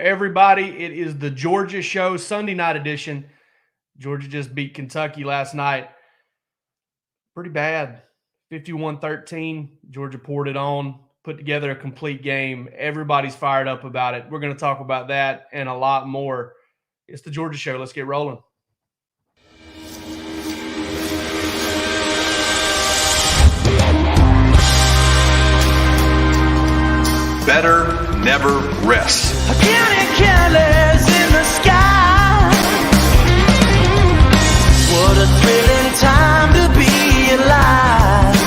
Everybody, it is the Georgia Show Sunday night edition. Georgia just beat Kentucky last night. Pretty bad. 51-13. Georgia poured it on, put together a complete game. Everybody's fired up about it. We're going to talk about that and a lot more. It's the Georgia Show. Let's get rolling. Better never rest. Counting careless in the sky. What a thrilling time to be alive.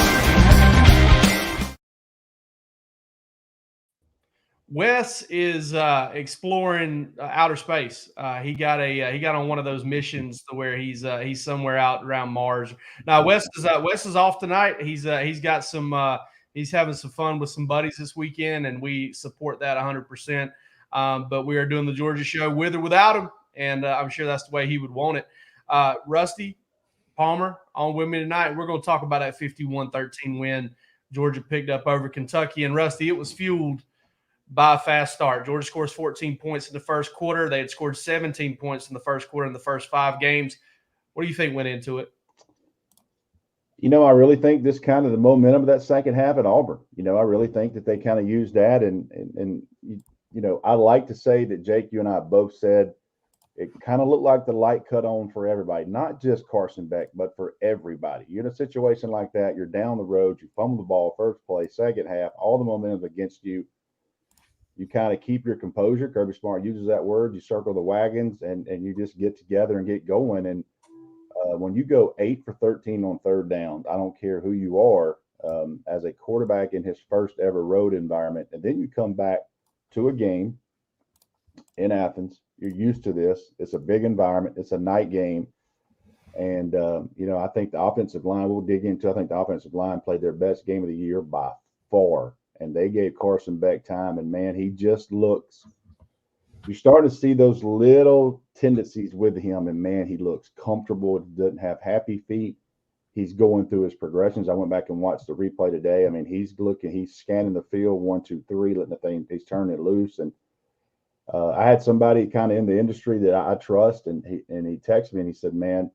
Wes is exploring outer space. He got on one of those missions to where he's somewhere out around Mars. Now Wes is off tonight. He's got some. He's having some fun with some buddies this weekend, and we support that 100%. But we are doing the Georgia Show with or without him, and I'm sure that's the way he would want it. Rusty Palmer on with me tonight. We're going to talk about that 51-13 win Georgia picked up over Kentucky. And Rusty, it was fueled by a fast start. Georgia scores 14 points in the first quarter. They had scored 17 points in the first quarter in the first 5 games. What do you think went into it? I really think this kind of the momentum of that second half at Auburn. I really think that they kind of used that. And I like to say that, Jake, you and I both said it kind of looked like the light cut on for everybody, not just Carson Beck, but for everybody. You're in a situation like that. You're down the road. You fumble the ball first play, second half, all the momentum's against you. You kind of keep your composure. Kirby Smart uses that word. You circle the wagons and you just get together and get going. And when you go 8 for 13 on third down, I don't care who you are, as a quarterback in his first ever road environment, and then you come back to a game in Athens. You're used to this. It's a big environment. It's a night game. And, I think the offensive line, we'll dig into, I think the offensive line played their best game of the year by far. And they gave Carson Beck time. And, man, he just looks – you're starting to see those little tendencies with him. And, man, he looks comfortable. Doesn't have happy feet. He's going through his progressions. I went back and watched the replay today. I mean, he's scanning the field, 1, 2, 3, letting the thing – he's turning it loose. And I had somebody kind of in the industry that I trust, and he texted me and he said, man,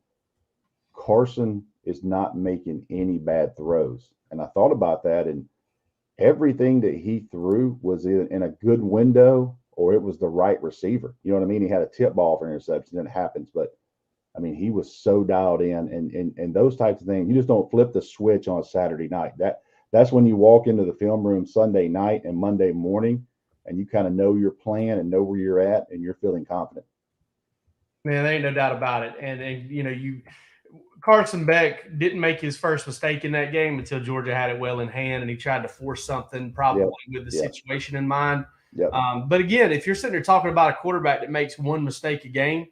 Carson is not making any bad throws. And I thought about that, and everything that he threw was in a good window, or it was the right receiver. You know what I mean? He had a tip ball for interception, and it happens. But, I mean, he was so dialed in. And those types of things, you just don't flip the switch on a Saturday night. That's when you walk into the film room Sunday night and Monday morning, and you kind of know your plan and know where you're at, and you're feeling confident. Man, there ain't no doubt about it. And Carson Beck didn't make his first mistake in that game until Georgia had it well in hand, and he tried to force something probably with the situation in mind. Yep. But again, if you're sitting there talking about a quarterback that makes one mistake a game,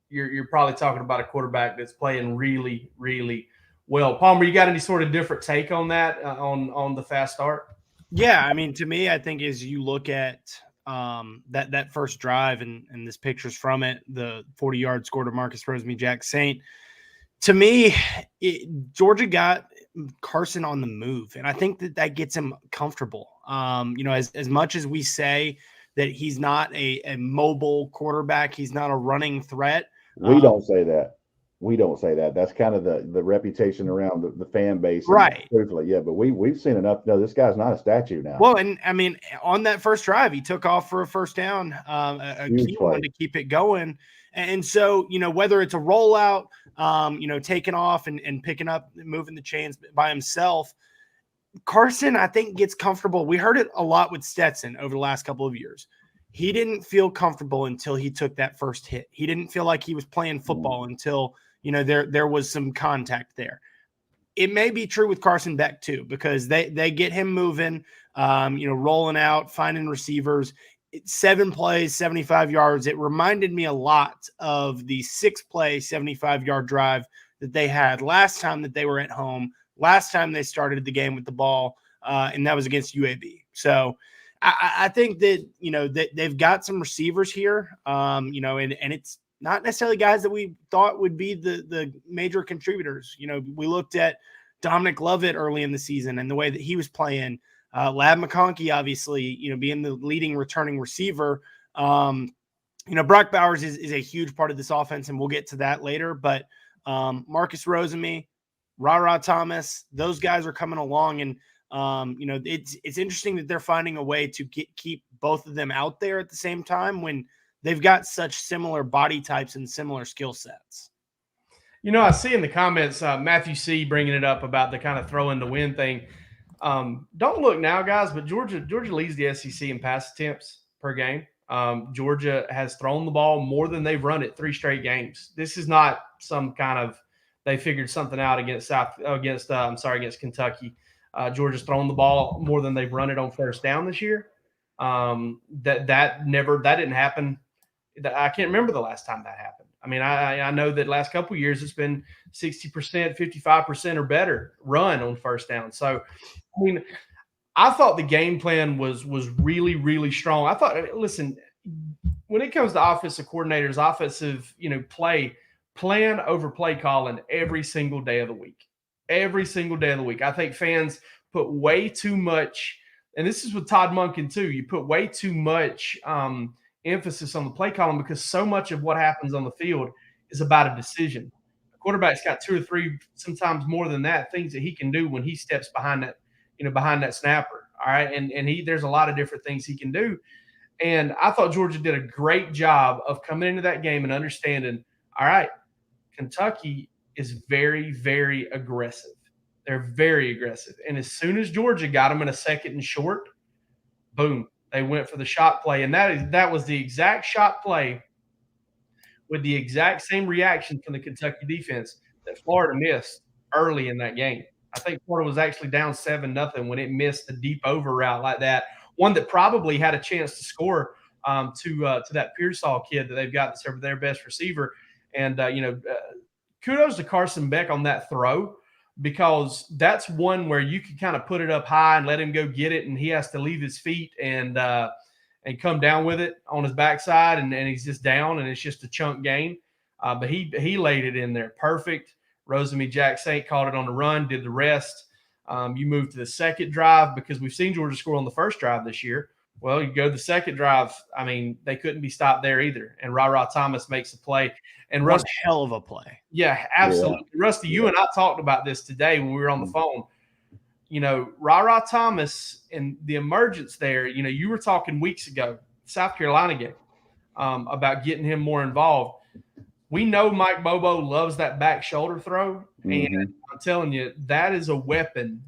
you're probably talking about a quarterback that's playing really, really well. Palmer, you got any sort of different take on that, on the fast start? Yeah, I mean, to me, I think as you look at that first drive and this picture's from it, the 40-yard score to Marcus Rosemy-Jack Saint, to me, Georgia got Carson on the move, and I think that gets him comfortable. As much as we say that he's not a mobile quarterback, he's not a running threat. We don't say that. That's kind of the reputation around the fan base. Right. Truthfully, yeah, but we've seen enough. No, this guy's not a statue now. Well, and I mean, on that first drive, he took off for a first down, a key one to keep it going. And so, whether it's a rollout, taking off and picking up, moving the chains by himself, Carson, I think, gets comfortable. We heard it a lot with Stetson over the last couple of years. He didn't feel comfortable until he took that first hit. He didn't feel like he was playing football until, there was some contact there. It may be true with Carson Beck too, because they get him moving, rolling out, finding receivers. 7 plays, 75 yards. It reminded me a lot of the 6-play, 75-yard drive that they had last time that they were at home, last time they started the game with the ball, and that was against UAB. So I think that, that they've got some receivers here, and it's not necessarily guys that we thought would be the major contributors. We looked at Dominic Lovett early in the season and the way that he was playing. Lab McConkey, obviously, being the leading returning receiver. Brock Bowers is a huge part of this offense, and we'll get to that later. But Marcus Rosemy, RaRa Thomas, those guys are coming along, and it's interesting that they're finding a way to keep both of them out there at the same time when they've got such similar body types and similar skill sets. I see in the comments Matthew C bringing it up about the kind of throw in the wind thing. Don't look now, guys, but Georgia leads the SEC in pass attempts per game. Georgia has thrown the ball more than they've run it 3 straight games. This is not some kind of they figured something out against Kentucky. Georgia's thrown the ball more than they've run it on first down this year. That didn't happen. I can't remember the last time that happened. I mean, I know that last couple of years it's been 60%, 55% or better run on first down. So, I mean, I thought the game plan was really, really strong. I thought, listen, when it comes to offensive coordinators, offensive, plan over play calling every single day of the week. Every single day of the week. I think fans put way too much, and this is with Todd Monken too, you put way too much emphasis on the play calling because so much of what happens on the field is about a decision. The quarterback's got 2 or 3, sometimes more than that, things that he can do when he steps behind that snapper. All right. And there's a lot of different things he can do. And I thought Georgia did a great job of coming into that game and understanding, all right, Kentucky is very, very aggressive. They're very aggressive. And as soon as Georgia got them in a second and short, boom, they went for the shot play. And that was the exact shot play with the exact same reaction from the Kentucky defense that Florida missed early in that game. I think Florida was actually down 7-0 when it missed a deep over route like that. One that probably had a chance to score to that Pearsall kid that they've got that's their best receiver. And, kudos to Carson Beck on that throw because that's one where you can kind of put it up high and let him go get it, and he has to leave his feet and come down with it on his backside, and he's just down, and it's just a chunk gain. But he laid it in there perfect. Rosemy Jack Saint caught it on the run, did the rest. You move to the second drive because we've seen Georgia score on the first drive this year. Well, you go to the second drive. I mean, they couldn't be stopped there either. And RaRa Thomas makes a play. And Rusty, hell of a play. Yeah, absolutely. Yeah. Rusty, you and I talked about this today when we were on the phone. RaRa Thomas and the emergence there, you were talking weeks ago, South Carolina game, about getting him more involved. We know Mike Bobo loves that back shoulder throw. Mm-hmm. And I'm telling you, that is a weapon.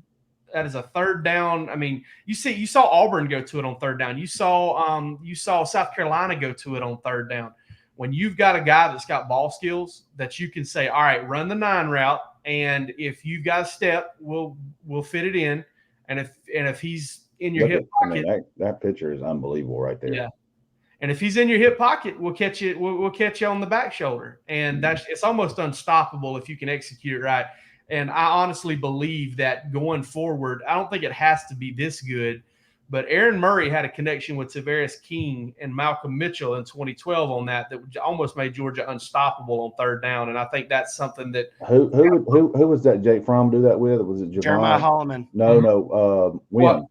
That is a third down. I mean, you saw Auburn go to it on third down. You saw South Carolina go to it on third down. When you've got a guy that's got ball skills that you can say, all right, run the 9 route, and if you've got a step, we'll fit it in. And if he's in your hip pocket, that picture is unbelievable right there. Yeah. And if he's in your hip pocket, we'll catch you. We'll catch you on the back shoulder, and it's almost unstoppable if you can execute it right. And I honestly believe that going forward, I don't think it has to be this good, but Aaron Murray had a connection with Tavares King and Malcolm Mitchell in 2012 on that almost made Georgia unstoppable on third down. And I think that's something that who was that Jake Fromm do that with? Was it Jeremiah Holloman? No, Williams.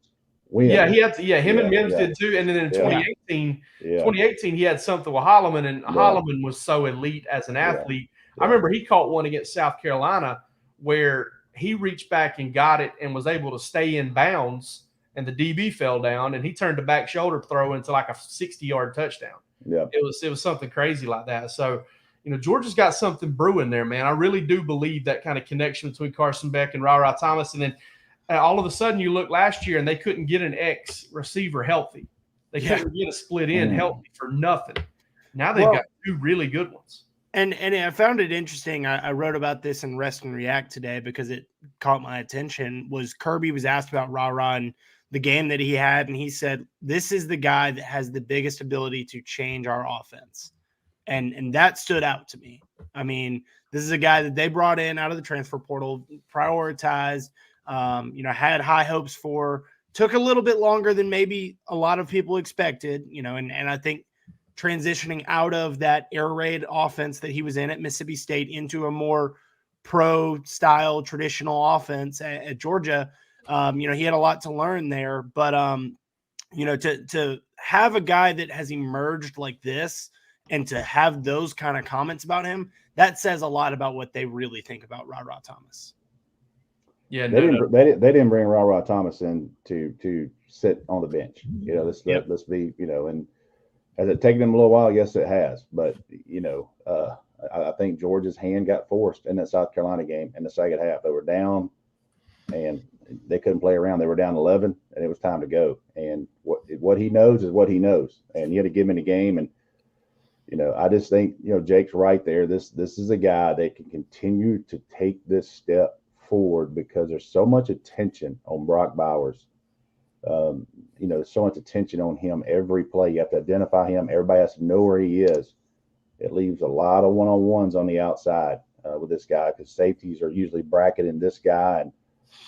Him and Mims did too. And then in 2018, he had something with Holloman, and Holloman was so elite as an athlete. I remember he caught one against South Carolina where he reached back and got it and was able to stay in bounds, and the DB fell down, and he turned the back shoulder throw into like a 60-yard touchdown. Yeah, it was something crazy like that. So, Georgia's got something brewing there, man. I really do believe that kind of connection between Carson Beck and RaRa Thomas. And then all of a sudden you look last year and they couldn't get an X receiver healthy. They couldn't get a split end healthy for nothing. Now they've got 2 really good ones. And I found it interesting. I wrote about this in Rest and React today because it caught my attention. Was Kirby was asked about RaRa and the game that he had, and he said, this is the guy that has the biggest ability to change our offense. And that stood out to me. I mean, this is a guy that they brought in out of the transfer portal, prioritized, had high hopes for, took a little bit longer than maybe a lot of people expected, and I think transitioning out of that air raid offense that he was in at Mississippi State into a more pro style traditional offense at Georgia He had a lot to learn there, but to have a guy that has emerged like this and to have those kind of comments about him, that says a lot about what they really think about RaRa Thomas. Yeah, they didn't bring RaRa Thomas in to sit on the bench. Let's be, and has it taken them a little while? Yes, it has. But I think Georgia's hand got forced in that South Carolina game in the second half. They were down, and they couldn't play around. They were down 11, and it was time to go. And what he knows is what he knows, and you had to give him the game. And I just think Jake's right there. This is a guy that can continue to take this step forward because there's so much attention on Brock Bowers. So much attention on him every play. You have to identify him. Everybody has to know where he is. It leaves a lot of one-on-ones on the outside with this guy because safeties are usually bracketing this guy. And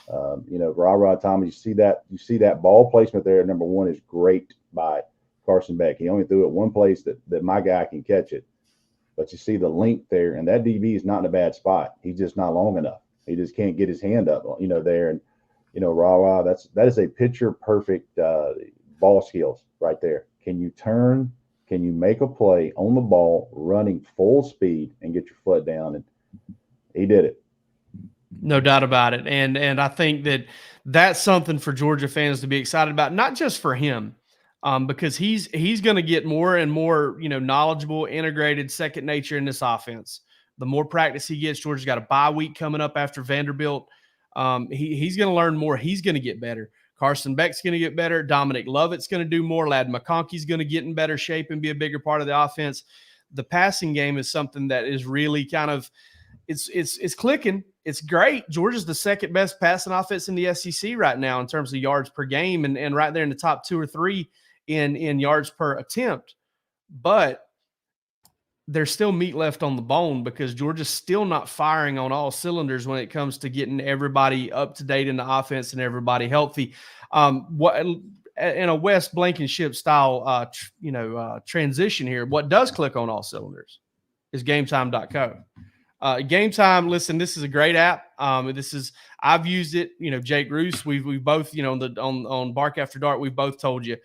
RaRa Thomas, you see that ball placement there. Number one is great by Carson Beck. He only threw it one place that my guy can catch it. But you see the length there, and that DB is not in a bad spot. He's just not long enough. He just can't get his hand up, there. And RaRa, that is a picture perfect ball skills right there. Can you turn? Can you make a play on the ball, running full speed, and get your foot down? And he did it. No doubt about it. And I think that's something for Georgia fans to be excited about, not just for him, because he's going to get more and more, knowledgeable, integrated, second nature in this offense. The more practice he gets, Georgia's got a bye week coming up after Vanderbilt. He's going to learn more. He's going to get better. Carson Beck's going to get better. Dominic Lovett's going to do more. Ladd McConkey's going to get in better shape and be a bigger part of the offense. The passing game is something that is really kind of it's clicking. It's great. Georgia's the second best passing offense in the SEC right now in terms of yards per game and right there in the top 2 or 3 in yards per attempt. But there's still meat left on the bone because Georgia's still not firing on all cylinders when it comes to getting everybody up to date in the offense and everybody healthy. In a West Blankenship style, transition here, what does click on all cylinders is GameTime.co. Game Time, listen, this is a great app. I've used it. Jake Roos, we both, on Bark After Dark, we both told you,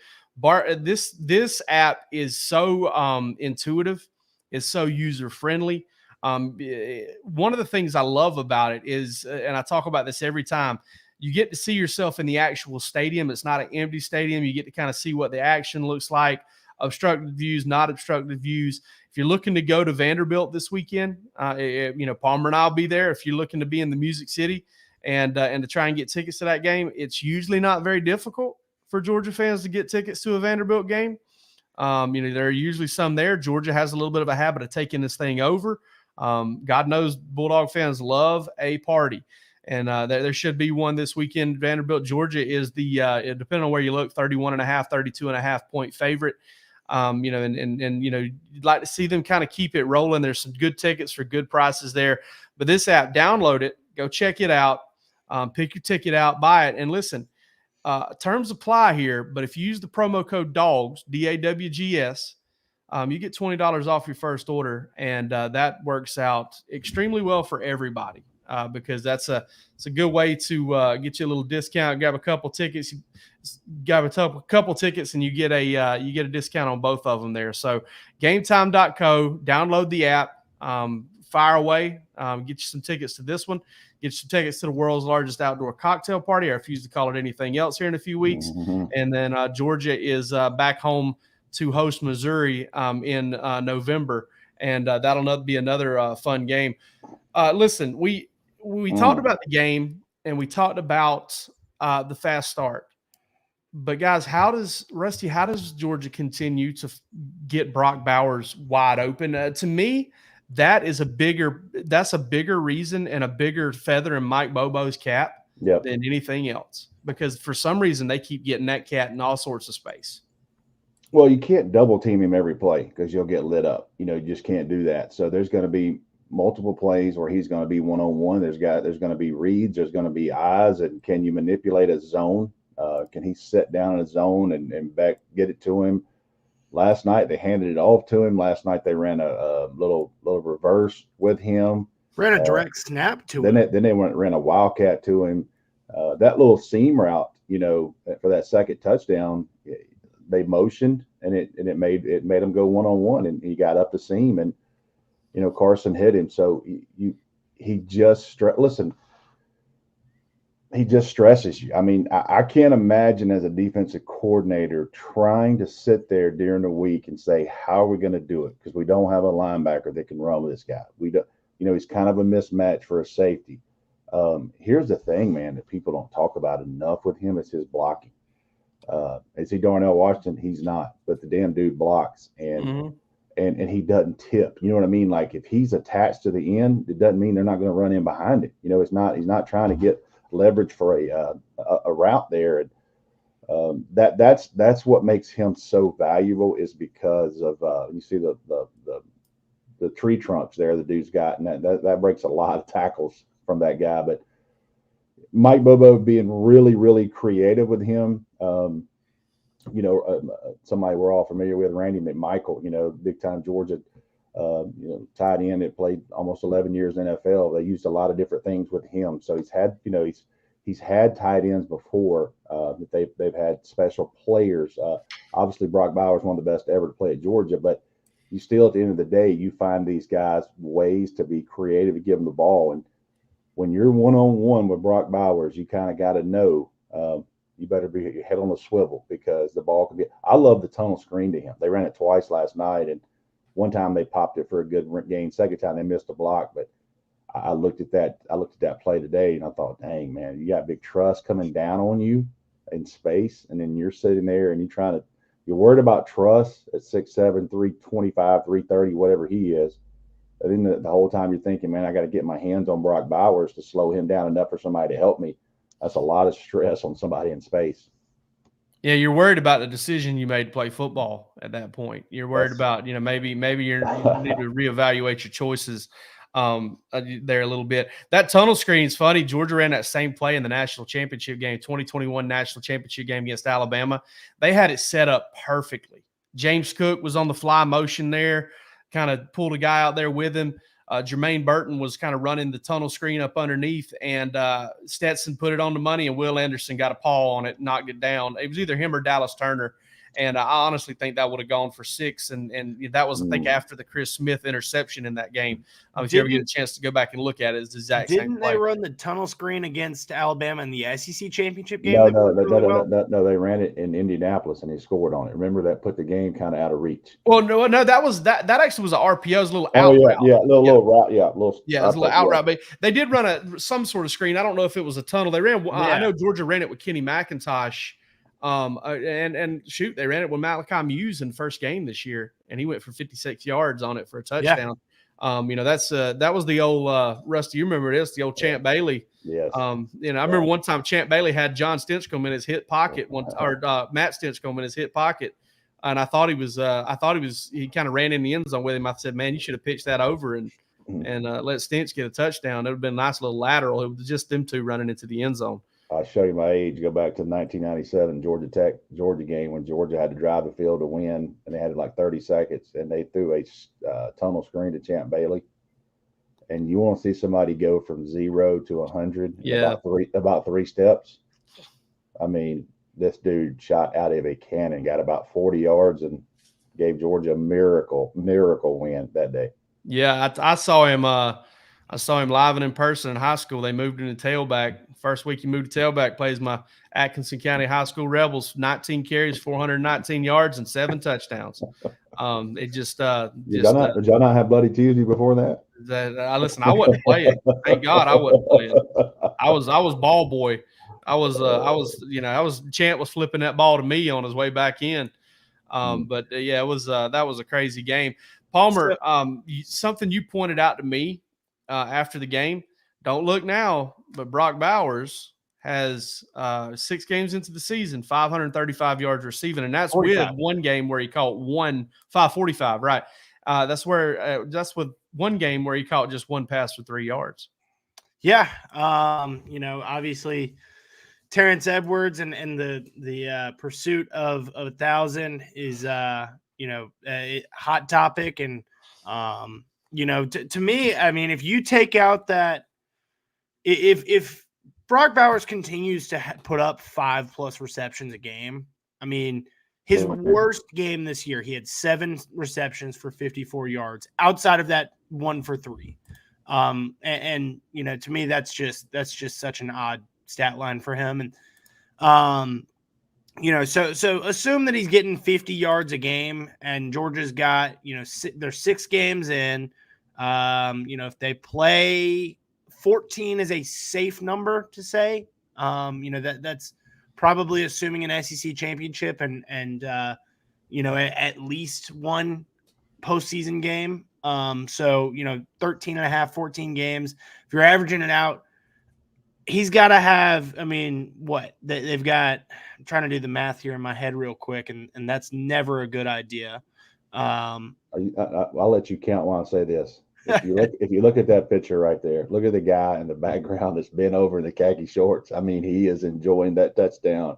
this app is so intuitive. It's so user friendly. One of the things I love about it is, and I talk about this every time, you get to see yourself in the actual stadium. It's not an empty stadium. You get to kind of see what the action looks like. Obstructed views, not obstructed views. If you're looking to go to Vanderbilt this weekend, Palmer and I'll be there. If you're looking to be in the Music City and to try and get tickets to that game, it's usually not very difficult for Georgia fans to get tickets to a Vanderbilt game. There are usually some there. Georgia has a little bit of a habit of taking this thing over. God knows Bulldog fans love a party. And there should be one this weekend. Vanderbilt, Georgia is the, depending on where you look, 31.5, 32.5 point favorite. You'd like to see them kind of keep it rolling. There's some good tickets for good prices there. But this app, download it, go check it out, pick your ticket out, buy it. And listen, terms apply here, but if you use the promo code DAWGS, DAWGS, you get $20 off your first order, and that works out extremely well for everybody because it's a good way to get you a little discount. Grab a couple tickets, and you get a discount on both of them there. So GameTime.co, download the app, fire away, get you some tickets to this one. Get some tickets to the world's largest outdoor cocktail party. I refuse to call it anything else here in a few weeks. Mm-hmm. And then Georgia is back home to host Missouri in November. And that'll be another fun game. Listen, we talked about the game and we talked about the fast start. But guys, how does Georgia continue to get Brock Bowers wide open? To me, that's a bigger reason and a bigger feather in Mike Bobo's cap than anything else, because for some reason they keep getting that cat in all sorts of space. Well, you can't double team him every play because you'll get lit up. You just can't do that. So there's going to be multiple plays where he's going to be one-on-one. There's going to be reads. There's going to be eyes. And can you manipulate a zone? Can he sit down in a zone and back get it to him? Last night they handed it off to him. Last night they ran a little reverse with him. Ran a direct snap to him. Then they ran a wildcat to him. That little seam route, for that second touchdown, they motioned and it made him go one-on-one, and he got up the seam, and Carson hit him. So he just he just stresses you. I mean, I can't imagine as a defensive coordinator trying to sit there during the week and say, how are we going to do it? Because we don't have a linebacker that can run with this guy. We don't, he's kind of a mismatch for a safety. Here's the thing, man, that people don't talk about enough with him is his blocking. Is he Darnell Washington? He's not, but the damn dude blocks, and he doesn't tip. You know what I mean? Like, if he's attached to the end, it doesn't mean they're not going to run in behind it. He's not trying to get leverage for a route there. And that's what makes him so valuable, is because of you see the tree trunks there the dude's got, and that breaks a lot of tackles from that guy. But Mike Bobo being really, really creative with him. Somebody we're all familiar with, Randy McMichael, big time Georgia, tight end that played almost 11 years in NFL. They used a lot of different things with him. So he's had, he's had tight ends before that they've had special players. Obviously Brock Bowers, one of the best ever to play at Georgia, but you still, at the end of the day, you find these guys ways to be creative to give them the ball. And when you're one-on-one with Brock Bowers, you kind of got to know, you better be your head on a swivel, because the ball can be. I love the tunnel screen to him. They ran it twice last night, and one time they popped it for a good gain. Second time they missed a block. But I looked at that play today, and I thought, dang, man, you got big trust coming down on you in space, and then you're sitting there and you're worried about Truss at 6'7", 325, 330, whatever he is. And then the whole time you're thinking, man, I got to get my hands on Brock Bowers to slow him down enough for somebody to help me. That's a lot of stress on somebody in space. Yeah, you're worried about the decision you made to play football at that point. You're worried about, maybe you need to reevaluate your choices there a little bit. That tunnel screen is funny. Georgia ran that same play in the national championship game, 2021 national championship game against Alabama. They had it set up perfectly. James Cook was on the fly motion there, kind of pulled a guy out there with him. Jermaine Burton was kind of running the tunnel screen up underneath, and Stetson put it on the money, and Will Anderson got a paw on it, knocked it down. It was either him or Dallas Turner. And I honestly think that would have gone for 6. And that was, I think, after the Chris Smith interception in that game. If you ever get a chance to go back and look at it, it's the exact same Didn't play. they run the tunnel screen against Alabama in the SEC championship game? No, they ran it in Indianapolis, and they scored on it. Remember, that put the game kind of out of reach. Well, no, that actually was an RPO. It was a little out route. Yeah, little route. Yeah, it was a little out route. But they did run some sort of screen. I don't know if it was a tunnel. They ran. I know Georgia ran it with Kenny McIntosh. And shoot, they ran it with Malachi Muse in the first game this year, and he went for 56 yards on it for a touchdown. Yeah. That was the old Rusty. You remember this? The old Champ Bailey. Yes. I remember one time Champ Bailey had John Stinchcomb in his hip pocket, Matt Stinchcomb in his hip pocket, and I thought he kind of ran in the end zone with him. I said, man, you should have pitched that over and let Stinch get a touchdown. It would have been a nice little lateral. It was just them two running into the end zone. I'll show you my age. Go back to the 1997 Georgia game when Georgia had to drive the field to win, and they had like 30 seconds, and they threw a tunnel screen to Champ Bailey. And you want to see somebody go from 0 to 100 in about three steps. I mean, this dude shot out of a cannon, got about 40 yards, and gave Georgia a miracle win that day. Yeah, I saw him. I saw him live and in person in high school. They moved him to tailback. First week he moved to tailback, plays my Atkinson County High School Rebels, 19 carries, 419 yards, and 7 touchdowns. Did y'all not have Bloody Tuesday before that? Listen, I wasn't playing. Thank God I wasn't playing. I was ball boy. Champ was flipping that ball to me on his way back in. But it was that was a crazy game. Palmer, something you pointed out to me after the game. Don't look now, but Brock Bowers has 6 games into the season, 535 yards receiving, and that's 45. With one game where he caught 545. Right, that's with one game where he caught just one pass for 3 yards. Yeah, obviously Terrence Edwards and the pursuit of 1,000 is a hot topic, and to me, I mean, if you take out that. If Brock Bowers continues to put up 5+ receptions a game. I mean, his worst game this year, he had 7 receptions for 54 yards. Outside of that, 1 for 3. And you know, to me, that's just such an odd stat line for him. And you know, so assume that he's getting 50 yards a game, and Georgia's got, you know, they're 6 games in. You know, if they play 14 is a safe number to say. You know, that's probably assuming an SEC championship and you know, at least one postseason game. So, you know, 13 and a half, 14 games. If you're averaging it out, he's got to have, I mean, what? They've got, I'm trying to do the math here in my head real quick, and that's never a good idea. I'll let you count while I say this. If you look at that picture right there, look at the guy in the background that's bent over in the khaki shorts. I mean, he is enjoying that touchdown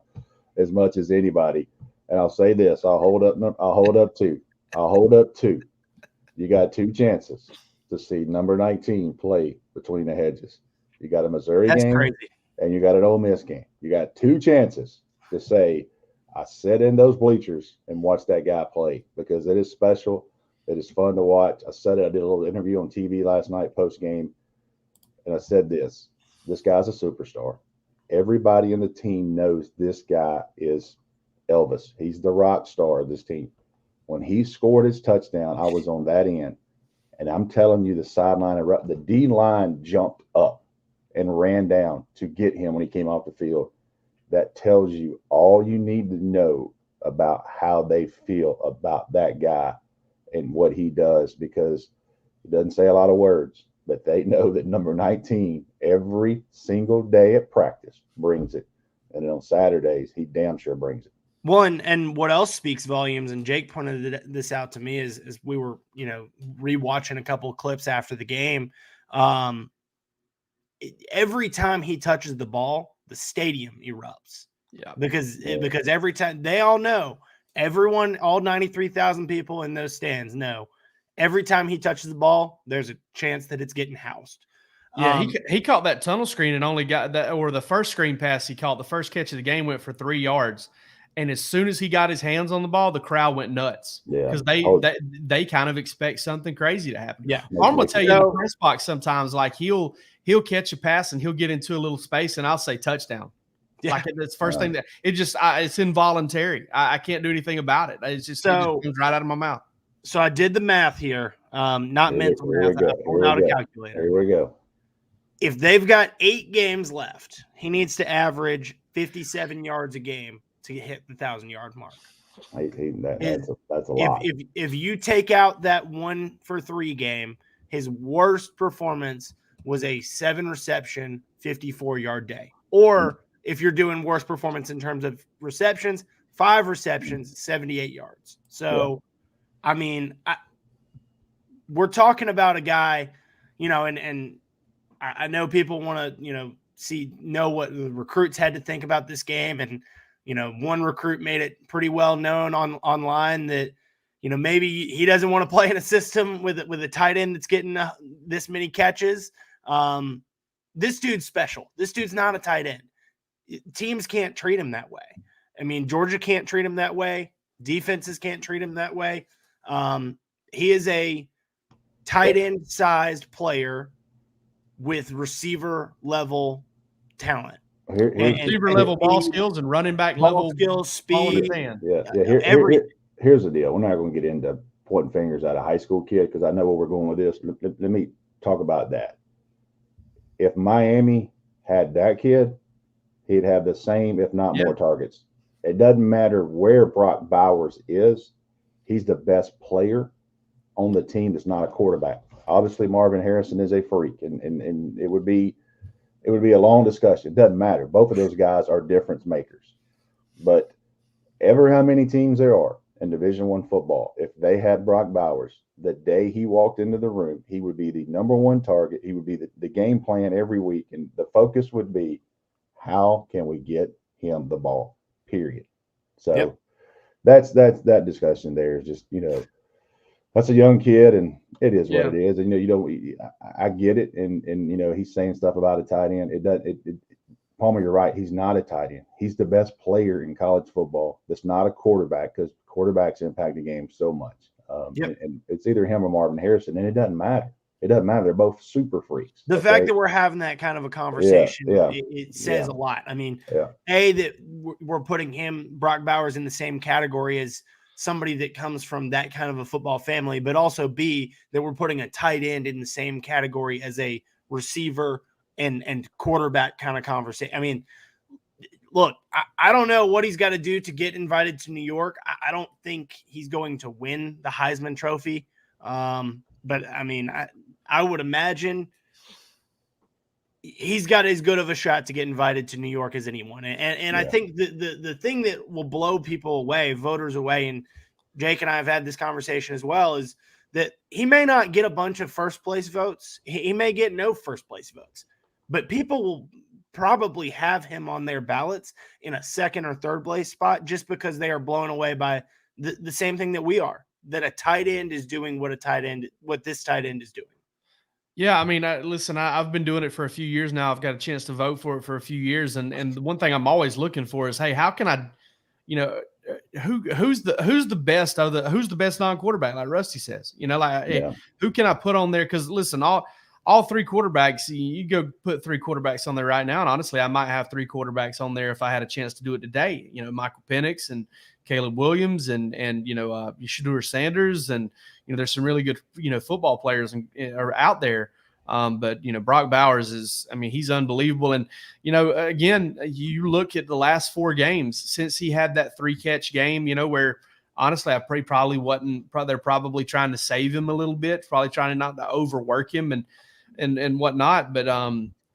as much as anybody. And I'll say this: I'll hold up two. You got 2 chances to see number 19 play between the hedges. You got a Missouri game, crazy. And you got an Ole Miss game. You got 2 chances to say, I sat in those bleachers and watched that guy play, because it is special. It is fun to watch. I did a little interview on TV last night post game, and I said this guy's a superstar. Everybody in the team knows this guy is Elvis. He's the rock star of this team. When he scored his touchdown, I was on that end, and I'm telling you, the sideline, the D line jumped up and ran down to get him when he came off the field. That tells you all you need to know about how they feel about that guy and what he does, because he doesn't say a lot of words, but they know that number 19 every single day at practice brings it. And then on Saturdays, he damn sure brings it. One, and what else speaks volumes, and Jake pointed this out to me as we were, you know, rewatching a couple of clips after the game. Every time he touches the ball, the stadium erupts. Yeah, because every time, they all know, everyone, all 93,000 people in those stands know, every time he touches the ball, there's a chance that it's getting housed. Yeah, he caught that tunnel screen and only got that, or the first screen pass he caught, the first catch of the game, went for 3 yards. And as soon as he got his hands on the ball, the crowd went nuts. Yeah, because they kind of expect something crazy to happen. Yeah, I'm gonna tell you, in the press box sometimes, like he'll catch a pass and he'll get into a little space, and I'll say touchdown. Yeah. Like it's the first thing that it's involuntary. I can't do anything about it. It just comes right out of my mouth. So I did the math here, not mental math. I pulled out a calculator. Here we go. If they've got 8 games left, he needs to average 57 yards a game to hit the 1,000-yard mark. That's a lot. If you take out that 1 for 3 game, his worst performance was a 7-reception, 54-yard day. Or if you're doing worst performance in terms of receptions, 5 receptions, 78 yards. So, yeah. I mean, we're talking about a guy, you know, and I know people want to, know what the recruits had to think about this game. And, one recruit made it pretty well known online that, maybe he doesn't want to play in a system with a tight end that's getting this many catches. This dude's special. This dude's not a tight end. Teams can't treat him that way. I mean, Georgia can't treat him that way. Defenses can't treat him that way. He is a tight end sized player with receiver level talent. Receiver level ball skills and running back level skills, speed. Everything. Here's the deal. We're not going to get into pointing fingers at a high school kid, because I know where we're going with this. Let me talk about that. If Miami had that kid, he'd have the same, if not more, targets. It doesn't matter where Brock Bowers is. He's the best player on the team that's not a quarterback. Obviously, Marvin Harrison is a freak, and it would be a long discussion. It doesn't matter. Both of those guys are difference makers. But ever how many teams there are in Division I football, if they had Brock Bowers, the day he walked into the room, he would be the number 1 target. He would be the game plan every week, and the focus would be, how can we get him the ball, period. So that's that discussion there is just, that's a young kid, and it is what it is. And, I get it. And he's saying stuff about a tight end. Palmer, you're right. He's not a tight end. He's the best player in college football. That's not a quarterback, because quarterbacks impact the game so much. And it's either him or Marvin Harrison, and it doesn't matter. It doesn't matter. They're both super freaks. The fact that we're having that kind of a conversation, it says a lot. I mean, that we're putting Brock Bowers, in the same category as somebody that comes from that kind of a football family, but also B, that we're putting a tight end in the same category as a receiver and quarterback kind of conversation. I mean, look, I don't know what he's got to do to get invited to New York. I don't think he's going to win the Heisman Trophy. But I mean, I would imagine he's got as good of a shot to get invited to New York as anyone. And I think the thing that will blow people away, voters away, and Jake and I have had this conversation as well, is that he may not get a bunch of first place votes. He may get no first place votes, but people will probably have him on their ballots in a second or third place spot, just because they are blown away by the same thing that we are, that a tight end is doing what this tight end is doing. Yeah, I mean, listen, I've been doing it for a few years now. I've got a chance to vote for it for a few years, and the one thing I'm always looking for is, hey, how can I, who's the best who's the best non-quarterback, like Rusty says, hey, who can I put on there? Because listen, all three quarterbacks, you go put three quarterbacks on there right now, and honestly, I might have three quarterbacks on there if I had a chance to do it today. Michael Penix and Caleb Williams and Shedeur Sanders, and there's some really good football players are out there. But Brock Bowers he's unbelievable. And again, you look at the last 4 games since he had that 3-catch game, where honestly I they're probably trying to save him a little bit, probably trying not to overwork him and whatnot, but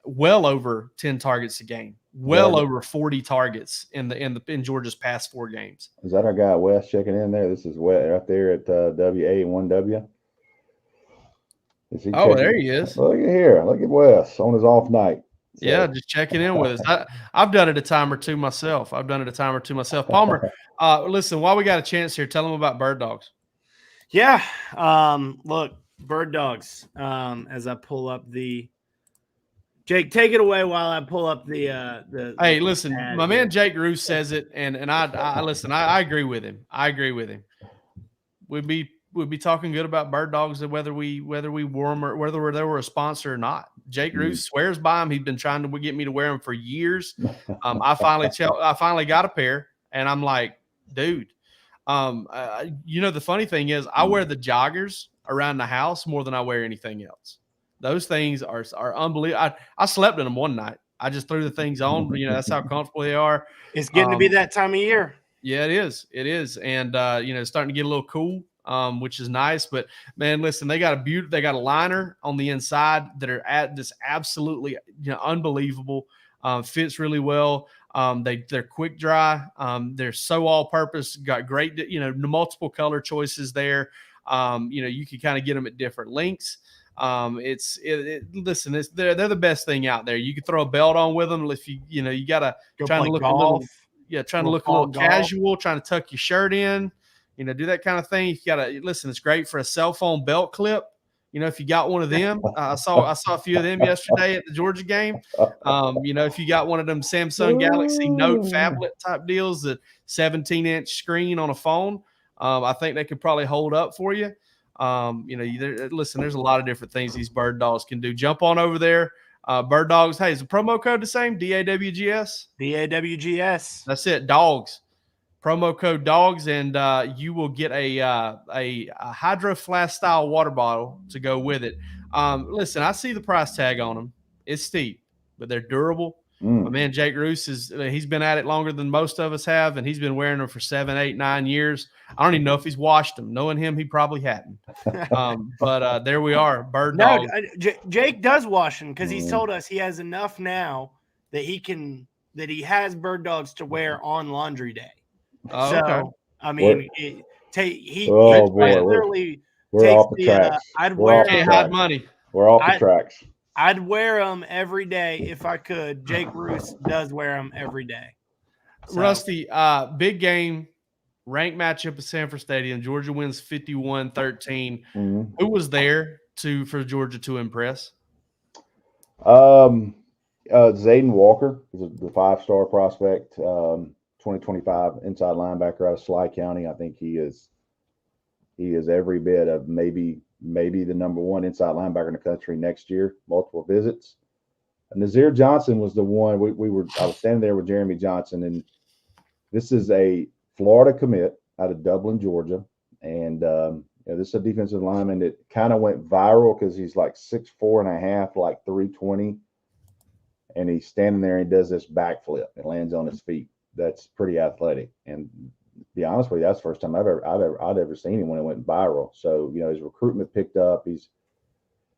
well over 10 targets a game. Well over 40 targets in Georgia's past 4 games. Is that our guy Wes checking in there? This is Wes right there at WA and 1W. There he is. Look at here. Look at Wes on his off night. So. Yeah, just checking in with us. I've done it a time or two myself. Palmer, listen, while we got a chance here, tell them about Bird Dogs. Yeah. Look, Bird Dogs. As I pull up Jake, take it away while I pull up the. Hey, listen, my man Jake Roos says it, and I listen. I agree with him. We'd be talking good about Bird Dogs, whether we wore them or whether they were a sponsor or not. Jake Roos swears by them. He's been trying to get me to wear them for years. I finally got a pair, and I'm like, dude. The funny thing is, I wear the joggers around the house more than I wear anything else. Those things are unbelievable. I slept in them one night. I just threw the things on. That's how comfortable they are. It's getting to be that time of year. Yeah, it is. And it's starting to get a little cool, which is nice. But man, listen, they got a liner on the inside that are at this absolutely unbelievable. Fits really well. They're quick dry. They're so all purpose. Got great multiple color choices there. You can kind of get them at different lengths. Listen, they're the best thing out there. You can throw a belt on with them if you gotta trying to look golf. Trying to look a little casual, trying to tuck your shirt in, do that kind of thing. You gotta listen. It's great for a cell phone belt clip. If you got one of them, I saw a few of them yesterday at the Georgia game. If you got one of them Samsung Galaxy Note phablet type deals, the 17-inch screen on a phone, I think they could probably hold up for you. Listen, there's a lot of different things these Bird Dogs can do. Jump on over there. Bird Dogs. Hey, is the promo code the same? DAWGS? DAWGS. That's it. Dogs. Promo code Dogs, and you will get a Hydro Flask style water bottle to go with it. Listen, I see the price tag on them. It's steep, but they're durable. My man Jake Roos he's been at it longer than most of us have, and he's been wearing them for 7, 8, 9 years. I don't even know if he's washed them. Knowing him, he probably hadn't. But there we are, Bird Dogs. Jake does wash them because he's told us he has enough now that he has Bird Dogs to wear on laundry day. Oh, so okay. I mean, literally we're off the tracks. Can't hide money. We're off the tracks. I'd wear them every day if I could. Jake Roos does wear them every day. So. Rusty, big game, ranked matchup at Sanford Stadium. Georgia wins 51-13. Who was there for Georgia to impress? Zayden Walker is the 5-star prospect, 2025 inside linebacker out of Sly County. I think he is every bit of maybe the number one inside linebacker in the country next year. Multiple visits. And Nazir Johnson was the one I was standing there with Jeremy Johnson, and this is a Florida commit out of Dublin, Georgia, and this is a defensive lineman that kind of went viral because he's like 6'4.5", like 320, and he's standing there and he does this backflip and lands on his feet. That's pretty athletic, and to be honest with you, that's the first time I'd ever seen him when it went viral. So his recruitment picked up.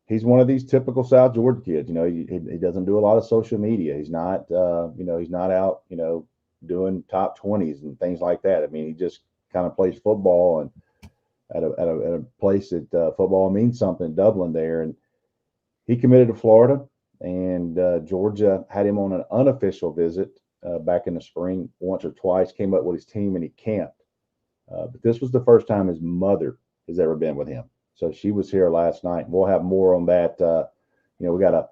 He's one of these typical South Georgia kids. He doesn't do a lot of social media. He's not he's not out doing top 20s and things like that. I mean, he just kind of plays football and at a place that football means something, Dublin there. And he committed to Florida, and Georgia had him on an unofficial visit back in the spring once or twice, came up with his team, and he camped. But this was the first time his mother has ever been with him. So she was here last night. We'll have more on that. We got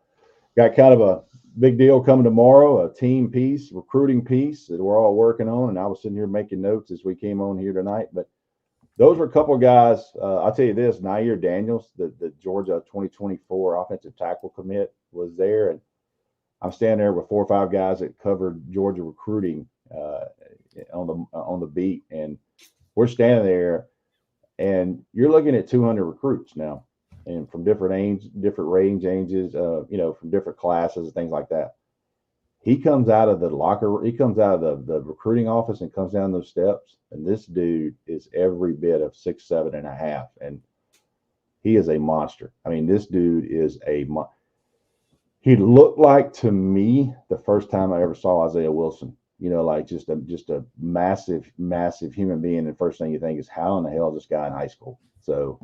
kind of a big deal coming tomorrow, a team piece, recruiting piece that we're all working on. And I was sitting here making notes as we came on here tonight. But those were a couple of guys. I'll tell you this, Nair Daniels, the Georgia 2024 offensive tackle commit, was there. And I'm standing there with 4 or 5 guys that covered Georgia recruiting on the beat. And we're standing there, and you're looking at 200 recruits now, and from different ranges, from different classes and things like that. He comes out of the the recruiting office and comes down those steps, and this dude is every bit of 6'7 and a half, and he is a monster. I mean, this dude is he looked like, to me, the first time I ever saw Isaiah Wilson. Like just a massive, massive human being. And the first thing you think is, how in the hell is this guy in high school? So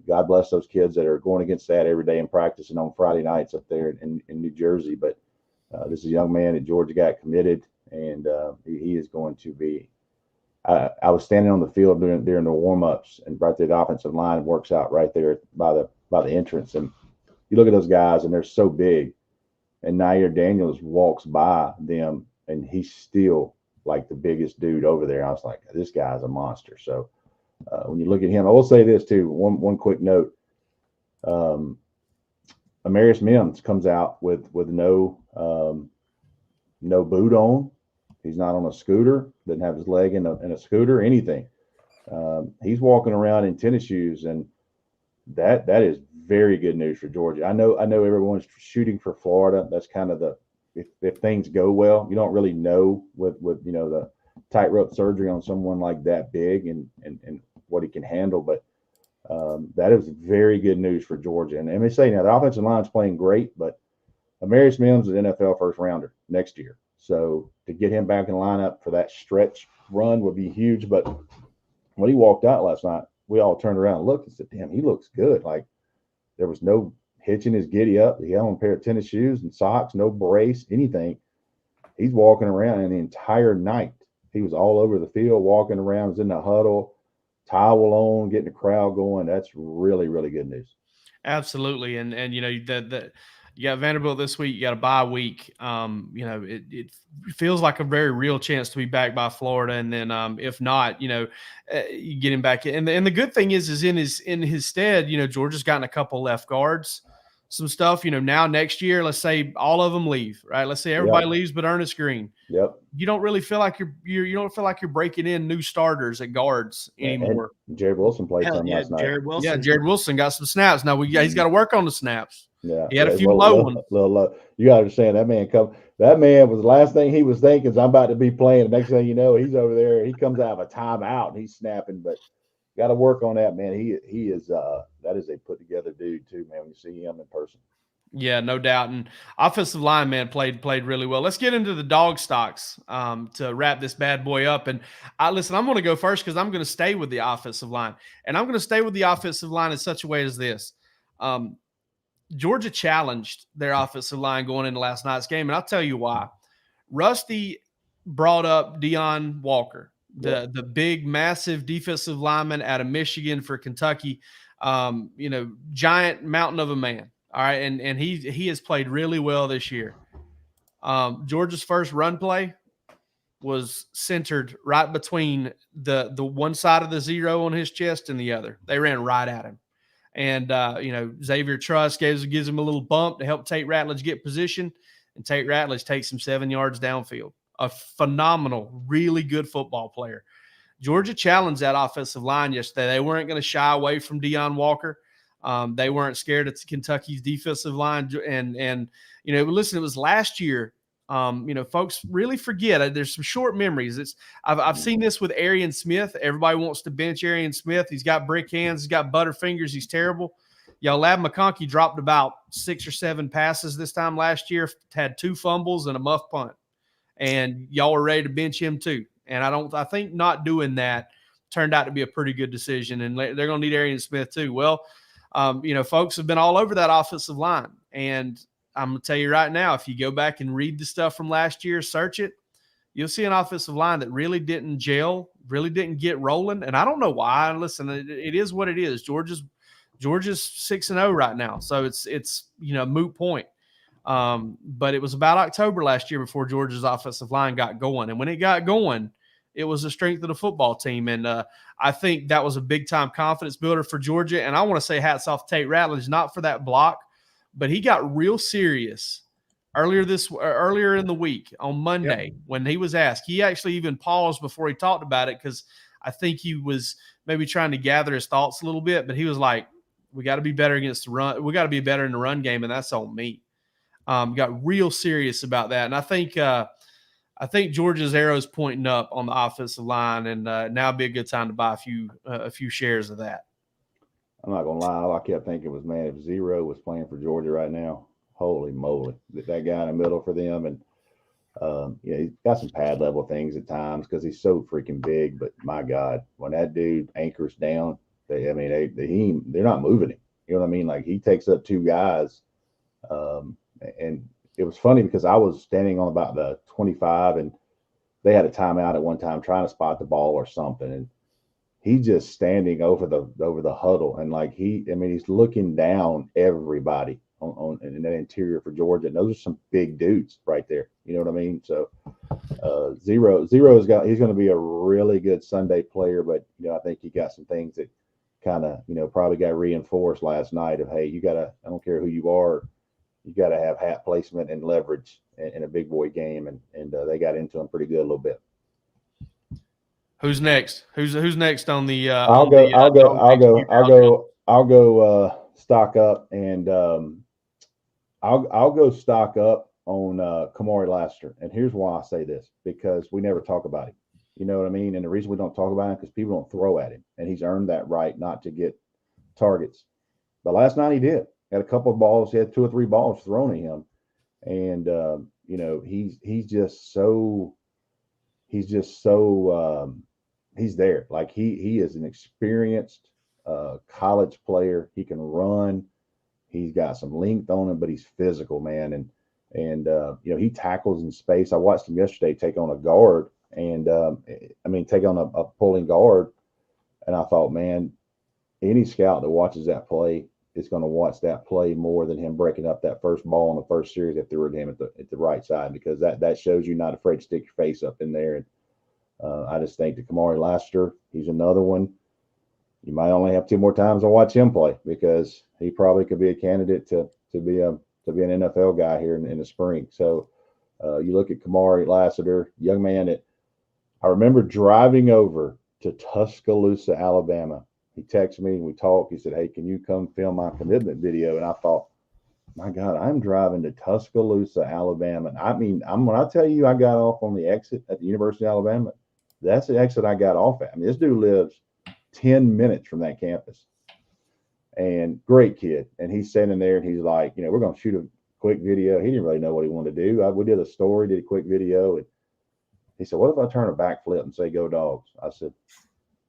God bless those kids that are going against that every day and practicing on Friday nights up there in New Jersey. But this is a young man that Georgia got committed, and he is going to be. I was standing on the field during the warm-ups, and right there the offensive line works out right there by the entrance. And you look at those guys, and they're so big. And Nair Daniels walks by them, and he's still like the biggest dude over there. I was like, this guy's a monster. So when you look at him, I will say this too. One quick note. Amarius Mims comes out with no boot on. He's not on a scooter. Doesn't have his leg in a scooter or anything. He's walking around in tennis shoes, and that is very good news for Georgia. I know everyone's shooting for Florida. That's kind of if things go well, you don't really know with the tightrope surgery on someone like that big and what he can handle. But that is very good news for Georgia. And let me say now, the offensive line is playing great, but Amarius Mims is an NFL first rounder next year. So to get him back in the lineup for that stretch run would be huge. But when he walked out last night, we all turned around and looked and said, damn, he looks good. Like, there was no hitching his giddy up. He had on a pair of tennis shoes and socks, no brace, anything. He's walking around, and the entire night he was all over the field, walking around, was in the huddle, towel on, getting the crowd going. That's really, really good news. Absolutely. And you got Vanderbilt this week, you got a bye week. It feels like a very real chance to be back by Florida. And then if not, you get him back in. And the good thing is in his stead, Georgia's gotten a couple left guards, some stuff, now next year, let's say all of them leave, right? Let's say everybody leaves but Ernest Green. Yep. You don't really feel like you don't feel like you're breaking in new starters at guards anymore. And Jared Wilson played some last night. Jared Wilson got some snaps. Now he's got to work on the snaps. Yeah, he had a few low ones. Low. You got to understand, that man was the last thing he was thinking is, I'm about to be playing. The next thing you know, he's over there. He comes out of a timeout and he's snapping. But got to work on that, man. He is that is a put together dude too, man. When you see him in person. Yeah, no doubt. And offensive line, man, played really well. Let's get into the dog stocks to wrap this bad boy up. And I'm going to go first because I'm going to stay with the offensive line. And I'm going to stay with the offensive line in such a way as this. Georgia challenged their offensive line going into last night's game, and I'll tell you why. Rusty brought up Deion Walker, the big, massive defensive lineman out of Michigan for Kentucky, giant mountain of a man. All right, and he has played really well this year. Georgia's first run play was centered right between the one side of the zero on his chest and the other. They ran right at him. And, Xavier Truss gives him a little bump to help Tate Ratledge get position, and Tate Ratledge takes him 7 yards downfield. A phenomenal, really good football player. Georgia challenged that offensive line yesterday. They weren't going to shy away from Deion Walker. They weren't scared of Kentucky's defensive line. And listen, it was last year. Folks really forget. There's some short memories. I've seen this with Arian Smith. Everybody wants to bench Arian Smith. He's got brick hands. He's got butterfingers. He's terrible. Lab McConkey dropped about 6 or 7 passes this time last year, had 2 fumbles and a muff punt. And y'all were ready to bench him too. And I think not doing that turned out to be a pretty good decision. And they're going to need Arian Smith too. Well, folks have been all over that offensive line. And I'm going to tell you right now, if you go back and read the stuff from last year, search it, you'll see an offensive line that really didn't gel, really didn't get rolling. And I don't know why. Listen, it is what it is. Georgia's 6-0 right now. So it's moot point. But it was about October last year before Georgia's offensive line got going. And when it got going, it was the strength of the football team. And I think that was a big-time confidence builder for Georgia. And I want to say hats off to Tate Ratledge, not for that block, but he got real serious earlier in the week on Monday when he was asked. He actually even paused before he talked about it because I think he was maybe trying to gather his thoughts a little bit. But he was like, we got to be better against the run. We got to be better in the run game, and that's on me. Got real serious about that. And I think Georgia's arrow is pointing up on the offensive line, and now would be a good time to buy a few shares of that. I'm not going to lie. All I kept thinking was, man, if Zero was playing for Georgia right now, holy moly, that guy in the middle for them. And, he's got some pad level things at times because he's so freaking big. But, my God, when that dude anchors down, they're not moving him. You know what I mean? Like, he takes up 2 guys. And it was funny because I was standing on about the 25, and they had a timeout at one time trying to spot the ball or something. And he's just standing over the huddle, and like he's looking down everybody on in that interior for Georgia. And those are some big dudes right there. You know what I mean? So Zero's he's going to be a really good Sunday player, but I think he got some things that kind of probably got reinforced last night of, hey, I don't care who you are, you got to have hat placement and leverage in a big boy game, and they got into him pretty good a little bit. Who's next? Who's next on the? I'll go stock up, and I'll go stock up on Kamari Lassiter. And here's why I say this: because we never talk about him. You know what I mean? And the reason we don't talk about him because people don't throw at him, and he's earned that right not to get targets. But last night he did. Had a couple of balls. He had 2 or 3 balls thrown at him, and he's just so he's there. Like he is an experienced college player. He can run. He's got some length on him, but he's physical, man. And he tackles in space. I watched him yesterday take on a guard, and take on a pulling guard. And I thought, man, any scout that watches that play is going to watch that play more than him breaking up that first ball in the first series that threw at him at the right side, because that shows you're not afraid to stick your face up in there. And I just think that Kamari Lassiter, he's another one. You might only have 2 more times to watch him play because he probably could be a candidate to be an NFL guy here in the spring. So you look at Kamari Lassiter, young man that I remember driving over to Tuscaloosa, Alabama. He texted me and we talked. He said, hey, can you come film my commitment video? And I thought, my God, I'm driving to Tuscaloosa, Alabama. When I tell you I got off on the exit at the University of Alabama, that's the exit I got off at. This dude lives 10 minutes from that campus. And great kid. And he's sitting there and he's like, we're going to shoot a quick video. He didn't really know what he wanted to do. We did a story, did a quick video. And he said, what if I turn a backflip and say, go Dogs? I said,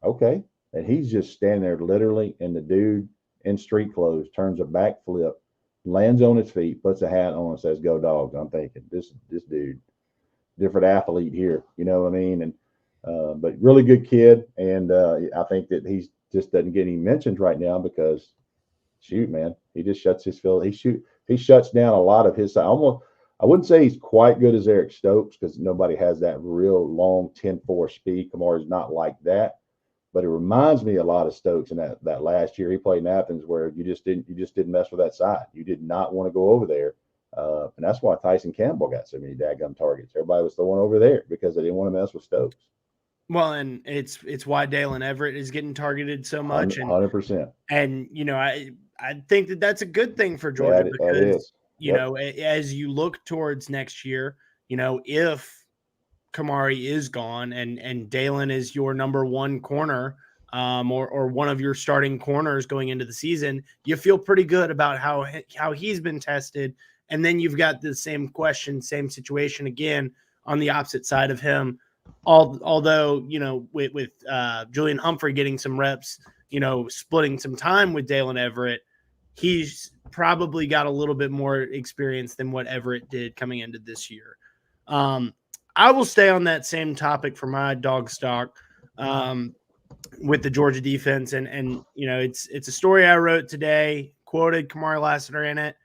okay. And he's just standing there literally, and the dude in street clothes turns a backflip, lands on his feet, puts a hat on and says, go Dogs. I'm thinking, this dude, different athlete here. You know what I mean? And but really good kid. And I think that he just doesn't get any mentions right now because, shoot, man, he just shuts his field. He shuts down a lot of his side. I wouldn't say he's quite good as Eric Stokes because nobody has that real long 10-4 speed. Kamari's not like that, but it reminds me a lot of Stokes in that last year he played in Athens, where you just didn't mess with that side. You did not want to go over there, and that's why Tyson Campbell got so many dadgum targets. Everybody was throwing over there because they didn't want to mess with Stokes. Well, and it's why Dalen Everett is getting targeted so much, 100%. And I think that's a good thing for Georgia because as you look towards next year, if Kamari is gone and Dalen is your number one corner, or one of your starting corners going into the season, you feel pretty good about how he's been tested. And then you've got the same question, same situation again on the opposite side of him. Although, with Julian Humphrey getting some reps, splitting some time with Dalen Everett, he's probably got a little bit more experience than what Everett did coming into this year. I will stay on that same topic for my dog stock with the Georgia defense. And it's a story I wrote today, quoted Kamari Lassiter in it.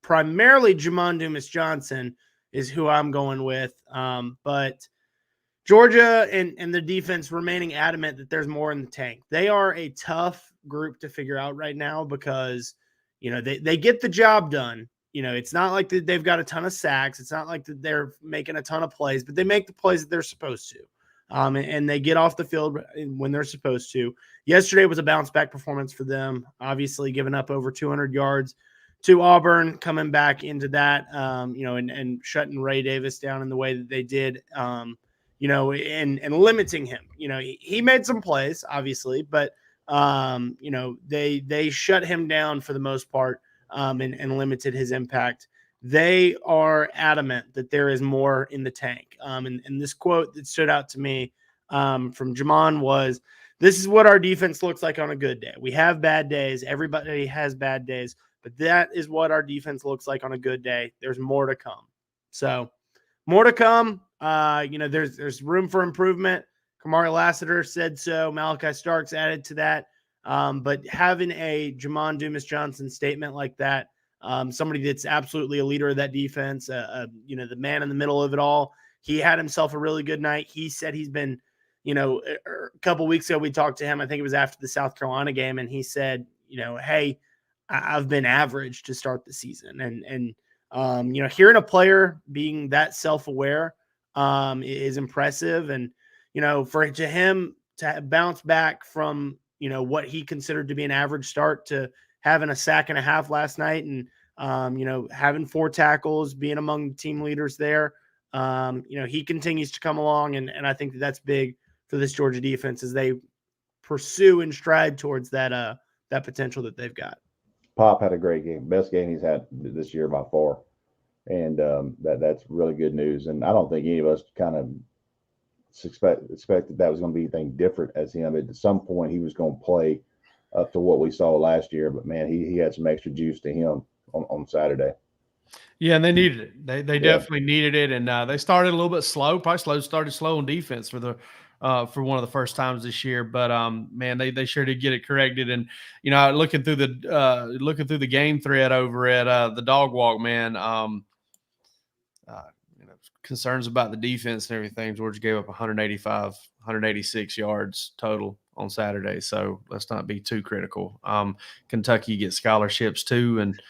Primarily Jamon Dumas-Johnson is who I'm going with. But Georgia and the defense remaining adamant that there's more in the tank. They are a tough group to figure out right now because, they get the job done. It's not like they've got a ton of sacks. It's not like that they're making a ton of plays, but they make the plays that they're supposed to. And they get off the field when they're supposed to. Yesterday was a bounce back performance for them, obviously giving up over 200 yards to Auburn, coming back into that, and shutting Ray Davis down in the way that they did, and limiting him. He made some plays, obviously, but, they shut him down for the most part, and limited his impact. They are adamant that there is more in the tank. And this quote that stood out to me from Jamon was, "This is what our defense looks like on a good day. We have bad days. Everybody has bad days, but that is what our defense looks like on a good day. There's more to come." So more to come. There's room for improvement. Kamari Lassiter said so. Malachi Starks added to that. But having a Jamon Dumas-Johnson statement like that, somebody that's absolutely a leader of that defense, the man in the middle of it all, he had himself a really good night. He said he's been, a couple weeks ago, we talked to him, I think it was after the South Carolina game, and he said, hey, I've been average to start the season. And hearing a player being that self-aware is impressive. And, to him to bounce back from, what he considered to be an average start to having a sack and a half last night and, having 4 tackles, being among the team leaders there. He continues to come along. And I think that's big for this Georgia defense as they pursue and stride towards that potential that they've got. Pop had a great game, best game he's had this year by far. And that's really good news. And I don't think any of us kind of expected that was going to be anything different as him. At some point, he was going to play up to what we saw last year. But, man, he had some extra juice to him on Saturday. Yeah, and they needed it. They definitely needed it. And they started a little bit slow, started slow on defense for one of the first times this year. But, man, they sure did get it corrected. And, looking through the game thread over at the Dog Walk, man, concerns about the defense and everything. Georgia gave up 186 yards total on Saturday. So let's not be too critical. Kentucky gets scholarships too. And,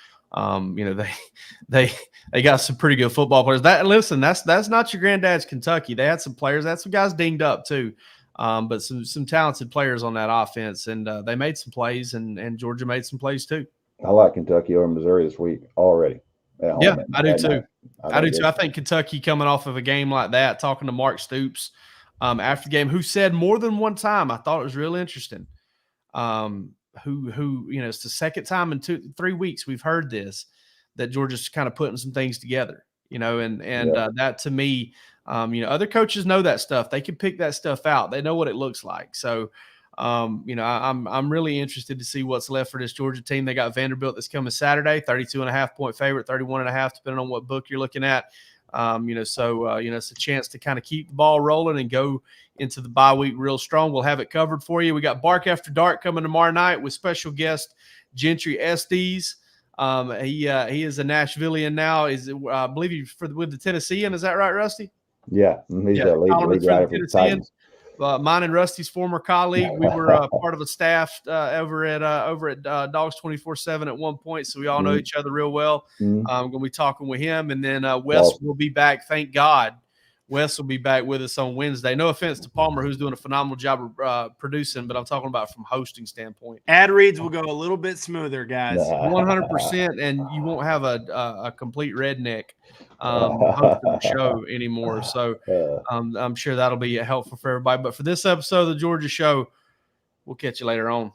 they got some pretty good football players. That's not your granddad's Kentucky. They had some players, they had some guys dinged up too. But some talented players on that offense, and they made some plays, and Georgia made some plays too. I like Kentucky over Missouri this week already. Yeah, I do too. I do too. I think Kentucky coming off of a game like that, talking to Mark Stoops after the game, who said more than one time, I thought it was real interesting. Who it's the second time in 3 weeks we've heard this, that Georgia's kind of putting some things together, that to me, other coaches know that stuff. They can pick that stuff out. They know what it looks like. So, I'm really interested to see what's left for this Georgia team. They got Vanderbilt that's coming Saturday, 32.5 point favorite, 31.5, depending on what book you're looking at. It's a chance to kind of keep the ball rolling and go into the bye week real strong. We'll have it covered for you. We got Bark After Dark coming tomorrow night with special guest Gentry Estes. He is a Nashvilleian now. I believe he's with the Tennessean. Is that right, Rusty? Yeah, he's a lead rider for the Titans. Mine and Rusty's former colleague. We were part of a staff over at Dogs 24/7 at one point, so we all know each other real well. I'm going to be talking with him, and then Wes will be back. Thank God, Wes will be back with us on Wednesday. No offense to Palmer, who's doing a phenomenal job of producing, but I'm talking about from hosting standpoint. Ad reads will go a little bit smoother, guys. 100%, and you won't have a complete redneck hosting the show anymore. So I'm sure that'll be helpful for everybody. But for this episode of the Georgia Show, we'll catch you later on.